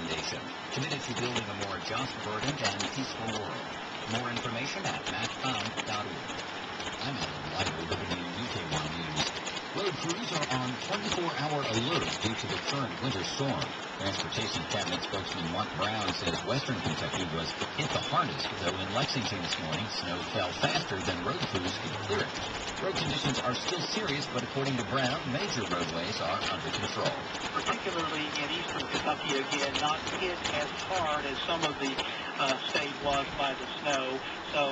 Foundation, committed to building a more just, verdant, and peaceful world. More information at matchfound.org. I'm Alan Leiter, WUKY News. Road crews are on 24-hour alert due to the current winter storm. Transportation Cabinet spokesman Mark Brown says western Kentucky was hit the hardest, though in Lexington this morning, snow fell faster than road crews could clear it. Road conditions are still serious, but according to Brown, major roadways are under control. Particularly in eastern Kentucky, again, not hit as hard as some of the state was by the snow. So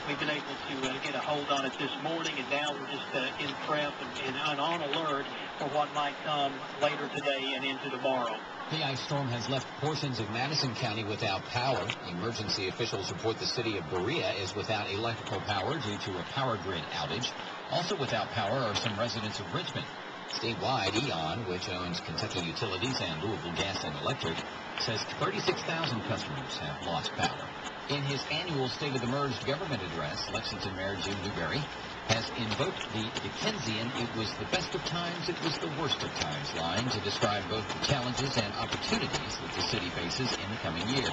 we've been able to get a hold on it this morning, and now we're just in prep and on alert for what might come later today and into tomorrow. The ice storm has left portions of Madison County without power. Emergency officials report the city of Berea is without electrical power due to a power grid outage. Also without power are some residents of Richmond. Statewide, E.ON, which owns Kentucky Utilities and Louisville Gas and Electric, says 36,000 customers have lost power. In his annual State of the Merged Government address, Lexington Mayor Jim Newberry has invoked the Dickensian "it was the best of times, it was the worst of times" line to describe both the challenges and opportunities that the city faces in the coming year.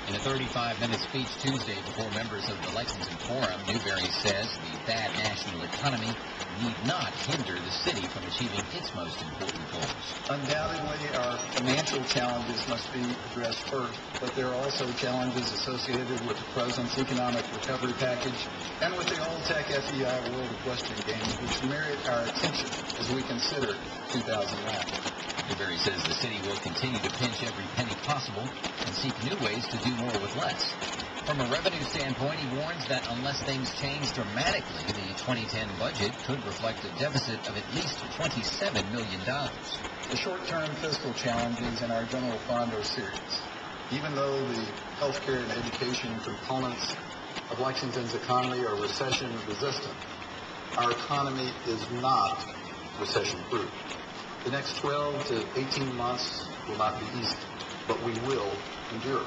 In a 35-minute speech Tuesday before members of the Lexington Forum, Newberry says the bad national economy need not hinder the city from achieving its most important goals. Undoubtedly, our financial challenges must be addressed first, but there are also challenges associated with the President's economic recovery package and with the all-tech FEI World Equestrian Games, which merit our attention as we consider 2009. Newberry says the city will continue to pinch every penny possible and seek new ways to do more with less. From a revenue standpoint, he warns that unless things change dramatically, the 2010 budget could reflect a deficit of at least $27 million. The short-term fiscal challenges in our general fund are serious. Even though the healthcare and education components of Lexington's economy are recession-resistant, our economy is not recession-proof. The next 12 to 18 months will not be easy, but we will endure.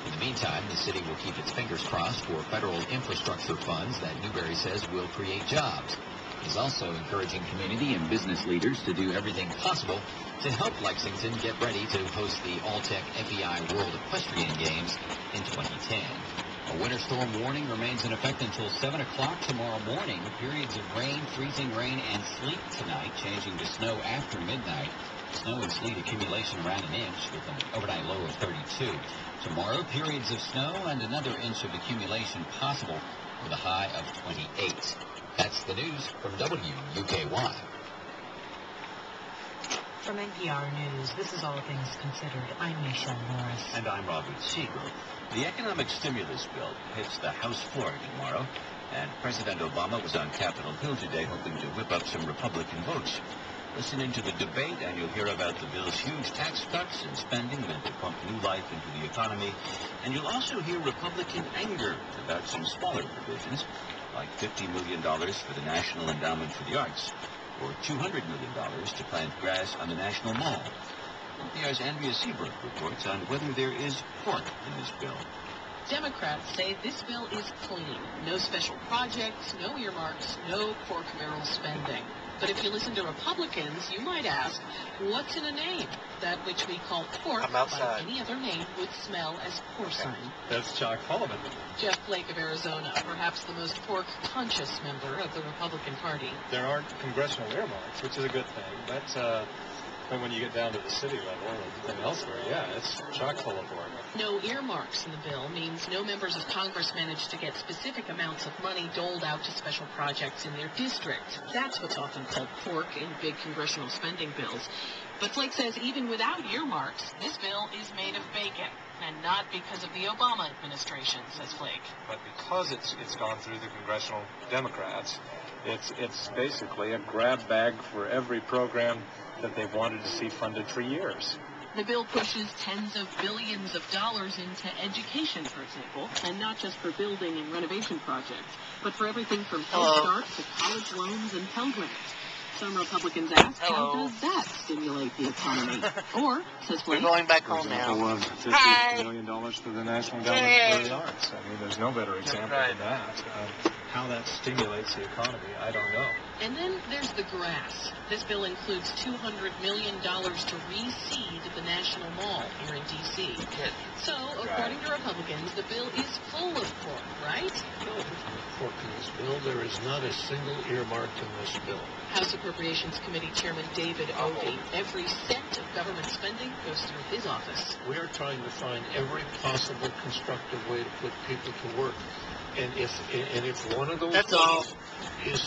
In the meantime, the city will keep its fingers crossed for federal infrastructure funds that Newberry says will create jobs. He's also encouraging community and business leaders to do everything possible to help Lexington get ready to host the all-tech FEI World Equestrian Games in 2010. A winter storm warning remains in effect until 7 o'clock tomorrow morning. Periods of rain, freezing rain, and sleet tonight, changing to snow after midnight. Snow and sleet accumulation around an inch with an overnight low of 32. Tomorrow, periods of snow and another inch of accumulation possible with a high of 28. That's the news from WUKY. From NPR News, this is All Things Considered. I'm Michelle Morris. And I'm Robert Siegel. The economic stimulus bill hits the House floor tomorrow, and President Obama was on Capitol Hill today hoping to whip up some Republican votes. Listen into the debate, and you'll hear about the bill's huge tax cuts and spending meant to pump new life into the economy. And you'll also hear Republican anger about some smaller provisions, like $50 million for the National Endowment for the Arts, or $200 million to plant grass on the National Mall. NPR's Andrea Seabrook reports on whether there is pork in this bill. Democrats say this bill is clean. No special projects, no earmarks, no pork barrel spending. But if you listen to Republicans, you might ask, what's in a name? That which we call pork, by any other name, would smell as porcine. That's chock full of it. Jeff Flake of Arizona, perhaps the most pork-conscious member of the Republican Party. There aren't congressional earmarks, which is a good thing. But when you get down to the city level and elsewhere, yeah, it's chock full of pork. No earmarks in the bill means no members of Congress managed to get specific amounts of money doled out to special projects in their district. That's what's often called pork in big congressional spending bills. But Flake says even without earmarks, this bill is made of bacon. And not because of the Obama administration, says Flake. But because it's gone through the congressional Democrats, it's basically a grab bag for every program that they've wanted to see funded for years. The bill pushes tens of billions of dollars into education, for example, and not just for building and renovation projects, but for everything from Head Start to college loans and Pell Grants. Some Republicans ask, how does that stimulate the economy? Or, says Flake, we're going back home now. $50 million for the National Endowment for the Arts. I mean, there's no better example than that. how that stimulates the economy, I don't know. And then there's the grass. This bill includes $200 million to reseed the National Mall here in D.C. So, according to Republicans, the bill is full of pork, right? No, pork in this bill. There is not a single earmark in this bill. House Appropriations Committee Chairman David Obey. Every cent of government spending goes through his office. We are trying to find every possible constructive way to put people to work. And if one of those That's all. is